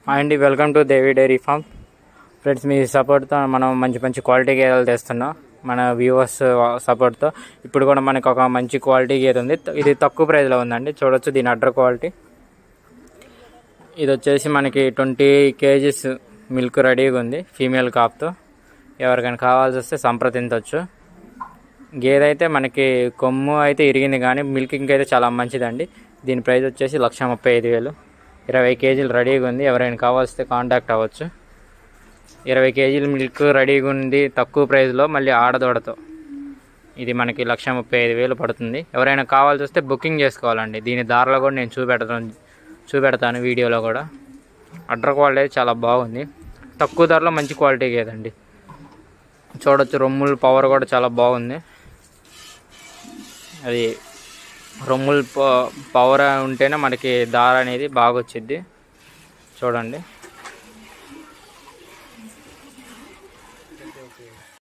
అండి welcome to Devi dairy farm friends. మీ సపోర్ట్తో మనం మంచి క్వాలిటీ గేదెలు తెస్తున్నాం. మన వ్యూవర్స్ సపోర్ట్తో ఇప్పుడు కూడా మనకు ఒక మంచి క్వాలిటీ గేదె ఉంది. ఇది తక్కువ ప్రైస్లో ఉందండి. చూడొచ్చు దీని అడ్డర్ క్వాలిటీ. ఇది వచ్చేసి మనకి 20 kgs మిల్క్ రెడీగా ఉంది ఫీమేల్ కాప్తో. ఎవరికైనా కావాల్సి వస్తే సంప్రదించవచ్చు. గేదె అయితే మనకి కొమ్ము అయితే ఇరిగింది కానీ మిల్కింగ్ అయితే చాలా మంచిదండి. దీని ప్రైస్ వచ్చేసి 1,35,000. 20 kgలు రెడీగా ఉంది. ఎవరైనా కావాల్స్తే కాంటాక్ట్ అవ్వచ్చు. 20 kgలు మిల్క్ రెడీగా ఉంది తక్కువ ప్రైస్లో, మళ్ళీ ఆడదోడతో. ఇది మనకి 1,35,000 పడుతుంది. ఎవరైనా కావాల్సి వస్తే బుకింగ్ చేసుకోవాలండి. దీని ధరలో కూడా నేను చూపెడతాను వీడియోలో కూడా. అడ్డర్ క్వాలిటీ చాలా బాగుంది. తక్కువ ధరలో మంచి క్వాలిటీ గేదండి. చూడొచ్చు రొమ్ముల పవర్ కూడా చాలా బాగుంది. అది రొమ్ముల పవర్ ఉంటేనే మనకి దార అనేది బాగా వచ్చిద్ది. చూడండి.